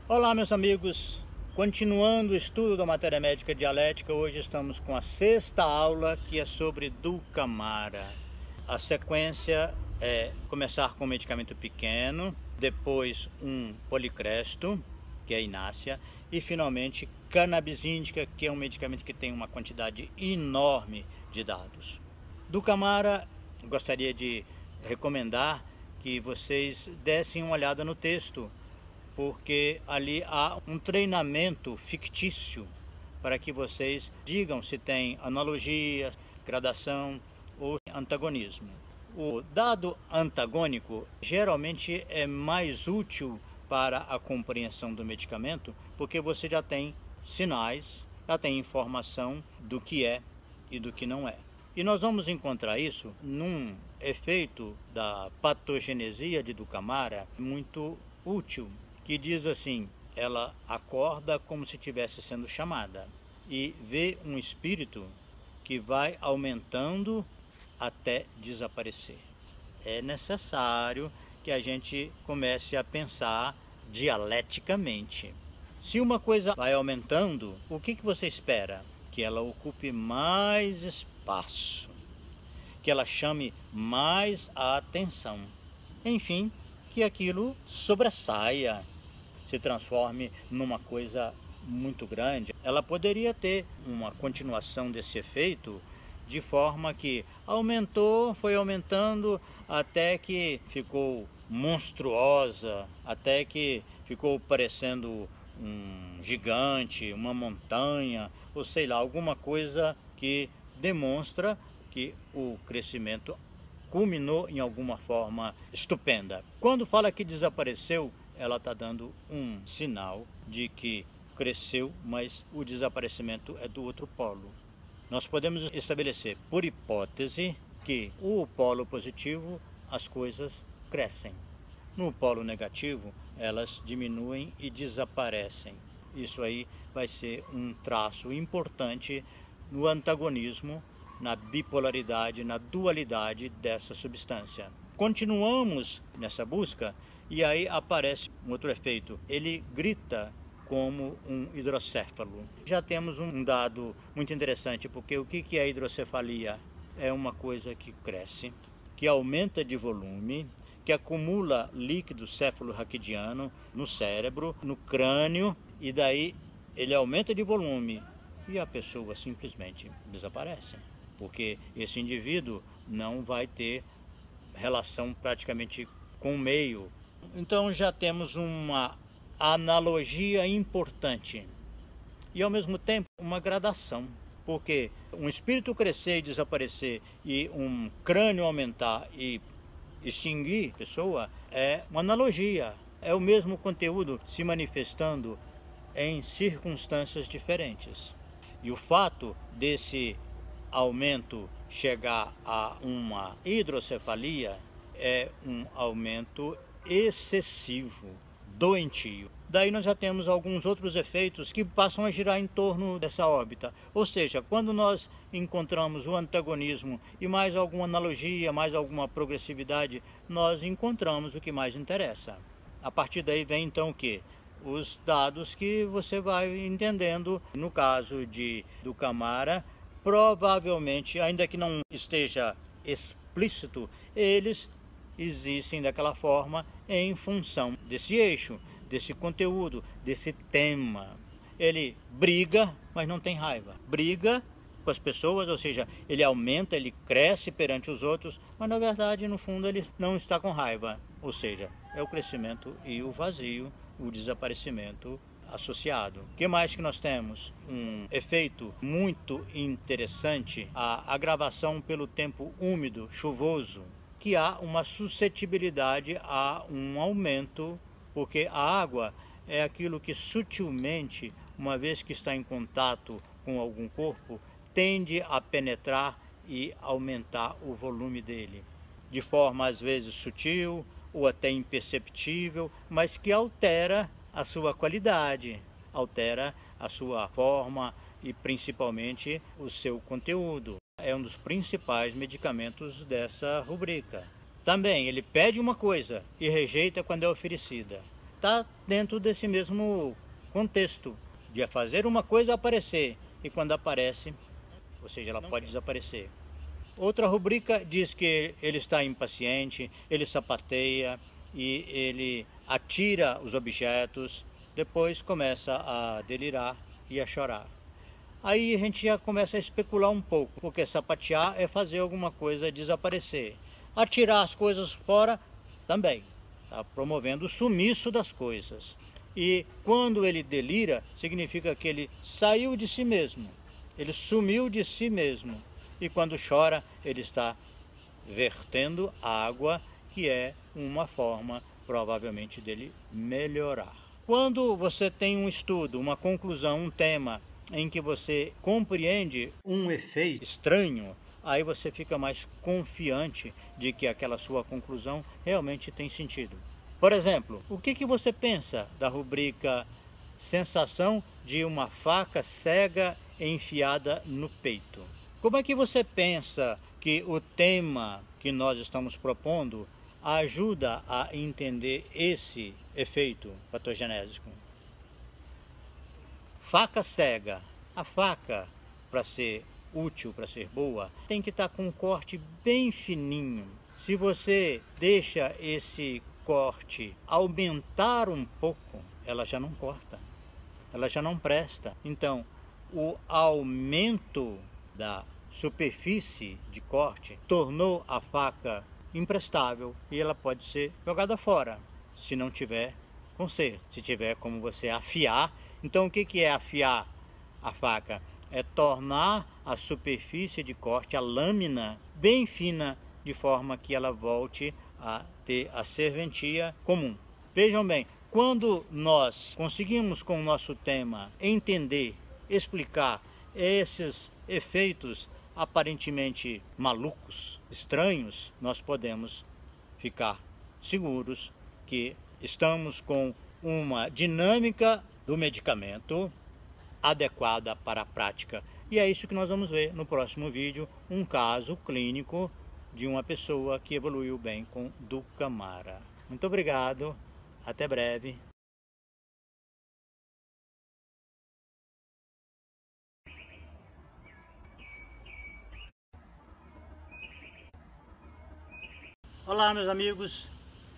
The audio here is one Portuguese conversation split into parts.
Olá, meus amigos, continuando o estudo da matéria médica dialética, hoje estamos com a sexta aula, que é sobre Dulcamara. A sequência é começar com um medicamento pequeno, depois um policresto, que é a inácia, e finalmente cannabis indica, que é um medicamento que tem uma quantidade enorme de dados. Dulcamara, gostaria de recomendar que vocês dessem uma olhada no texto, porque ali há um treinamento fictício para que vocês digam se tem analogia, gradação ou antagonismo. O dado antagônico geralmente é mais útil para a compreensão do medicamento, porque você já tem sinais, já tem informação do que é e do que não é. E nós vamos encontrar isso num efeito da patogenesia de Dulcamara muito útil, que diz assim: ela acorda como se estivesse sendo chamada e vê um espírito que vai aumentando até desaparecer. É necessário que a gente comece a pensar dialeticamente. Se uma coisa vai aumentando, o que você espera? Que ela ocupe mais espaço, que ela chame mais a atenção. Enfim, que aquilo sobressaia, se transforme numa coisa muito grande. Ela poderia ter uma continuação desse efeito de forma que aumentou, foi aumentando até que ficou monstruosa, até que ficou parecendo um gigante, uma montanha, ou sei lá, alguma coisa que demonstra que o crescimento culminou em alguma forma estupenda. Quando fala que desapareceu, ela está dando um sinal de que cresceu, mas o desaparecimento é do outro polo. Nós podemos estabelecer, por hipótese, que o polo positivo, as coisas crescem. No polo negativo, elas diminuem e desaparecem. Isso aí vai ser um traço importante no antagonismo, na bipolaridade, na dualidade dessa substância. Continuamos nessa busca e aí aparece um outro efeito. Ele grita como um hidrocéfalo. Já temos um dado muito interessante, porque o que é a hidrocefalia? É uma coisa que cresce, que aumenta de volume, que acumula líquido céfalo-raquidiano no cérebro, no crânio, e daí ele aumenta de volume e a pessoa simplesmente desaparece, porque esse indivíduo não vai ter relação praticamente com o meio. Então já temos uma analogia importante e ao mesmo tempo uma gradação, porque um espírito crescer e desaparecer e um crânio aumentar e extinguir a pessoa é uma analogia, é o mesmo conteúdo se manifestando em circunstâncias diferentes. E o fato desse aumento chegar a uma hidrocefalia é um aumento excessivo, doentio. Daí nós já temos alguns outros efeitos que passam a girar em torno dessa órbita. Ou seja, quando nós encontramos o antagonismo e mais alguma analogia, mais alguma progressividade, nós encontramos o que mais interessa. A partir daí vem então o quê? Os dados que você vai entendendo. No caso de Dulcamara, provavelmente, ainda que não esteja explícito, eles existem daquela forma em função desse eixo, desse conteúdo, desse tema. Ele briga, mas não tem raiva. Briga com as pessoas, ou seja, ele aumenta, ele cresce perante os outros, mas na verdade, no fundo, ele não está com raiva. Ou seja, é o crescimento e o vazio, o desaparecimento associado. O que mais que nós temos? Um efeito muito interessante, a agravação pelo tempo úmido, chuvoso, que há uma suscetibilidade a um aumento, porque a água é aquilo que sutilmente, uma vez que está em contato com algum corpo, tende a penetrar e aumentar o volume dele, de forma às vezes sutil ou até imperceptível, mas que altera a sua qualidade, altera a sua forma e principalmente o seu conteúdo. É um dos principais medicamentos dessa rubrica. Também ele pede uma coisa e rejeita quando é oferecida. está dentro desse mesmo contexto de fazer uma coisa aparecer, e quando aparece, ou seja, ela pode desaparecer. Outra rubrica diz que ele está impaciente, ele sapateia e ele atira os objetos, depois começa a delirar e a chorar. Aí a gente já começa a especular um pouco, porque sapatear é fazer alguma coisa desaparecer. Atirar as coisas fora também, está promovendo o sumiço das coisas. E quando ele delira, significa que ele saiu de si mesmo, ele sumiu de si mesmo. E quando chora, ele está vertendo água, que é uma forma, provavelmente, dele melhorar. Quando você tem um estudo, uma conclusão, um tema, em que você compreende um efeito estranho, aí você fica mais confiante de que aquela sua conclusão realmente tem sentido. Por exemplo, o que você pensa da rubrica sensação de uma faca cega enfiada no peito? Como é que você pensa que o tema que nós estamos propondo ajuda a entender esse efeito patogenésico? Faca cega. A faca, para ser útil, para ser boa, tem que estar com um corte bem fininho. Se você deixa esse corte aumentar um pouco, ela já não corta, ela já não presta. Então, o aumento da superfície de corte tornou a faca imprestável e ela pode ser jogada fora, se não tiver conserto, se tiver como você afiar. Então, o que é afiar a faca? É tornar a superfície de corte, a lâmina, bem fina, de forma que ela volte a ter a serventia comum. Vejam bem, quando nós conseguimos com o nosso tema entender, explicar esses efeitos aparentemente malucos, estranhos, nós podemos ficar seguros que estamos com uma dinâmica do medicamento adequada para a prática. E é isso que nós vamos ver no próximo vídeo, um caso clínico de uma pessoa que evoluiu bem com Dulcamara. Muito obrigado, até breve. Olá, meus amigos,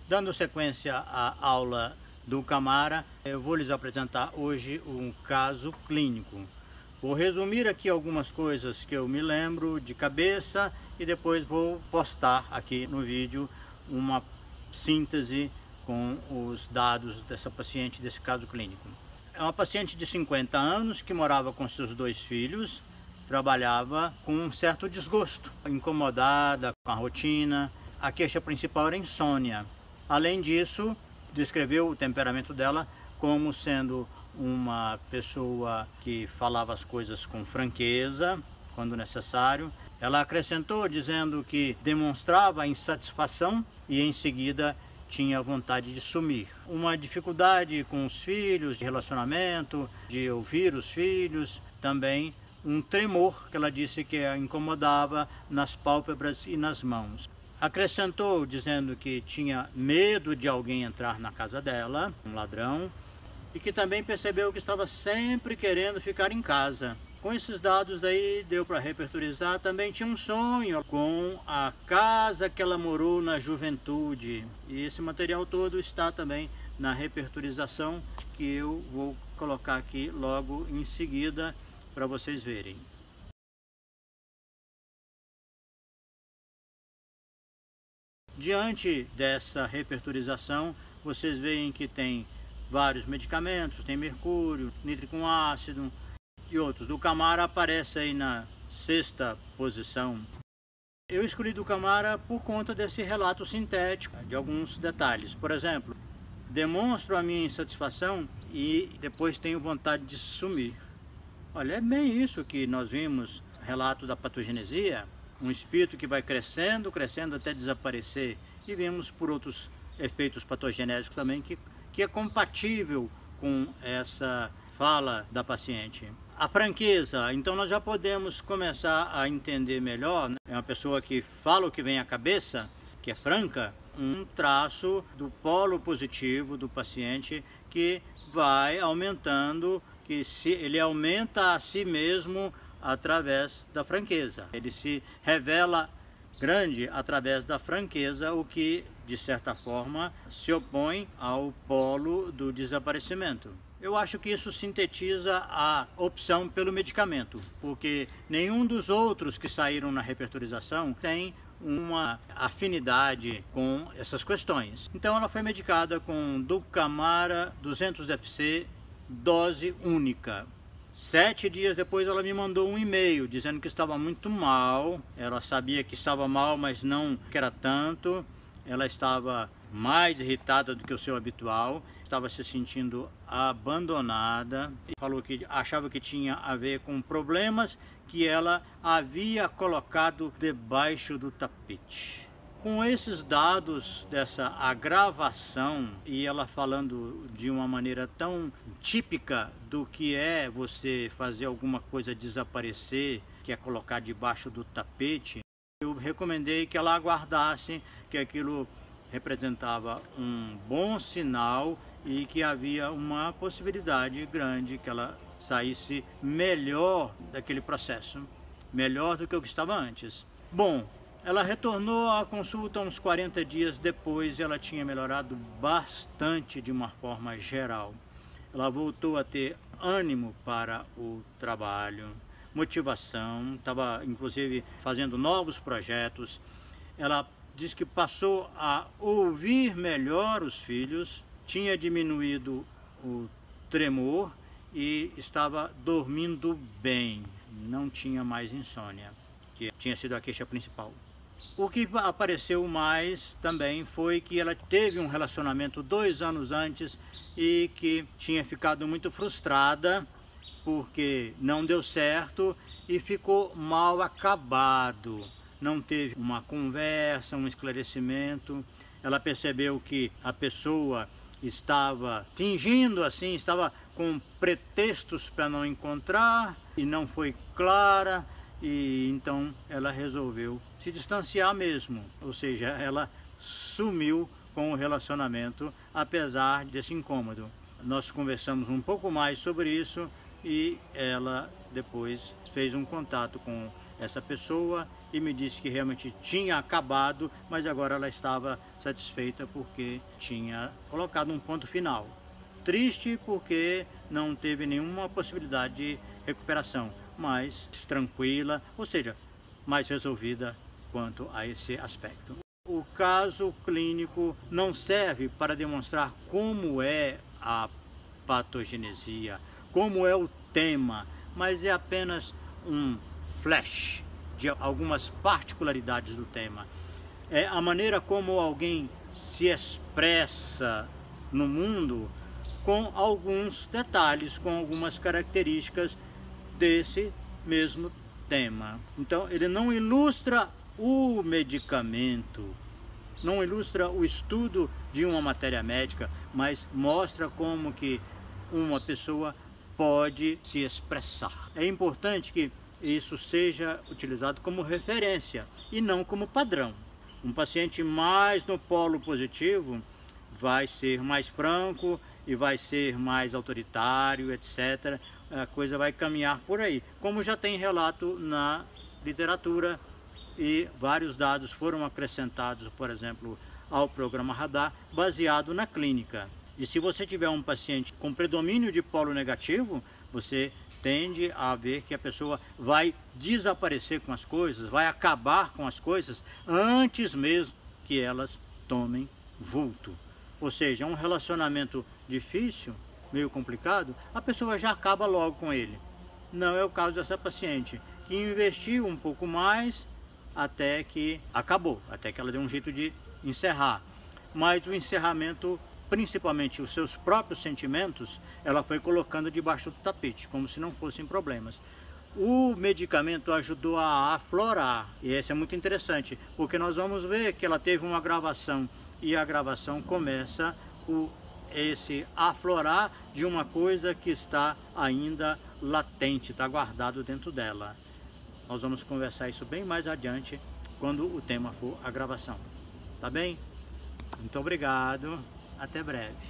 dando sequência à aula Dulcamara, eu vou lhes apresentar hoje um caso clínico. Vou resumir aqui algumas coisas que eu me lembro de cabeça e depois vou postar aqui no vídeo uma síntese com os dados dessa paciente, desse caso clínico. É uma paciente de 50 anos que morava com seus 2 filhos, trabalhava com um certo desgosto, incomodada com a rotina. A queixa principal era insônia. Além disso, descreveu o temperamento dela como sendo uma pessoa que falava as coisas com franqueza, quando necessário. Ela acrescentou dizendo que demonstrava insatisfação e em seguida tinha vontade de sumir. Uma dificuldade com os filhos, de relacionamento, de ouvir os filhos, também um tremor que ela disse que a incomodava nas pálpebras e nas mãos. Acrescentou dizendo que tinha medo de alguém entrar na casa dela, um ladrão, e que também percebeu que estava sempre querendo ficar em casa. Com esses dados aí deu para repertorizar. Também tinha um sonho com a casa que ela morou na juventude. E esse material todo está também na repertorização, que eu vou colocar aqui logo em seguida para vocês verem. Diante dessa repertorização, vocês veem que tem vários medicamentos, tem mercúrio, nítrico ácido e outros. Dulcamara aparece aí na 6ª posição. Eu escolhi Dulcamara por conta desse relato sintético, de alguns detalhes. Por exemplo, demonstro a minha insatisfação e depois tenho vontade de sumir. Olha, é bem isso que nós vimos, relato da patogenesia. Um espírito que vai crescendo, crescendo até desaparecer. E vemos por outros efeitos patogenésicos também que é compatível com essa fala da paciente. A franqueza, então nós já podemos começar a entender melhor, né? É uma pessoa que fala o que vem à cabeça, que é franca, um traço do polo positivo do paciente que vai aumentando, que ele aumenta a si mesmo através da franqueza. Ele se revela grande através da franqueza, o que, de certa forma, se opõe ao polo do desaparecimento. Eu acho que isso sintetiza a opção pelo medicamento, porque nenhum dos outros que saíram na repertorização tem uma afinidade com essas questões. Então ela foi medicada com Dulcamara 200-FC, dose única. 7 dias depois ela me mandou um e-mail dizendo que estava muito mal. Ela sabia que estava mal, mas não que era tanto. Ela estava mais irritada do que o seu habitual, estava se sentindo abandonada. Falou que achava que tinha a ver com problemas que ela havia colocado debaixo do tapete. Com esses dados dessa agravação, e ela falando de uma maneira tão típica do que é você fazer alguma coisa desaparecer, que é colocar debaixo do tapete, eu recomendei que ela aguardasse, que aquilo representava um bom sinal e que havia uma possibilidade grande que ela saísse melhor daquele processo, melhor do que o que estava antes. Bom, ela retornou à consulta uns 40 dias depois e ela tinha melhorado bastante de uma forma geral. Ela voltou a ter ânimo para o trabalho, motivação, estava inclusive fazendo novos projetos. Ela diz que passou a ouvir melhor os filhos, tinha diminuído o tremor e estava dormindo bem, não tinha mais insônia, que tinha sido a queixa principal. O que apareceu mais também foi que ela teve um relacionamento 2 anos antes e que tinha ficado muito frustrada porque não deu certo e ficou mal acabado. Não teve uma conversa, um esclarecimento. Ela percebeu que a pessoa estava fingindo assim, estava com pretextos para não encontrar e não foi clara. E então ela resolveu se distanciar mesmo, ou seja, ela sumiu com o relacionamento apesar desse incômodo. Nós conversamos um pouco mais sobre isso e ela depois fez um contato com essa pessoa e me disse que realmente tinha acabado, mas agora ela estava satisfeita porque tinha colocado um ponto final. Triste porque não teve nenhuma possibilidade de recuperação, mas tranquila, ou seja, mais resolvida quanto a esse aspecto. O caso clínico não serve para demonstrar como é a patogenesia, como é o tema, mas é apenas um flash de algumas particularidades do tema. É a maneira como alguém se expressa no mundo com alguns detalhes, com algumas características desse mesmo tema. Então ele não ilustra o medicamento, não ilustra o estudo de uma matéria médica, mas mostra como que uma pessoa pode se expressar. É importante que isso seja utilizado como referência e não como padrão. Um paciente mais no polo positivo vai ser mais franco e vai ser mais autoritário, etc. A coisa vai caminhar por aí, como já tem relato na literatura e vários dados foram acrescentados, por exemplo, ao programa Radar, baseado na clínica. E se você tiver um paciente com predomínio de polo negativo, você tende a ver que a pessoa vai desaparecer com as coisas, vai acabar com as coisas antes mesmo que elas tomem vulto. Ou seja, um relacionamento difícil, meio complicado, a pessoa já acaba logo com ele. Não é o caso dessa paciente, que investiu um pouco mais até que acabou, até que ela deu um jeito de encerrar. Mas o encerramento, principalmente os seus próprios sentimentos, ela foi colocando debaixo do tapete, como se não fossem problemas. O medicamento ajudou a aflorar, e isso é muito interessante, porque nós vamos ver que ela teve uma agravação, e a agravação começa esse aflorar de uma coisa que está ainda latente, está guardado dentro dela. Nós vamos conversar isso bem mais adiante, quando o tema for a gravação. Tá bem? Muito obrigado, até breve.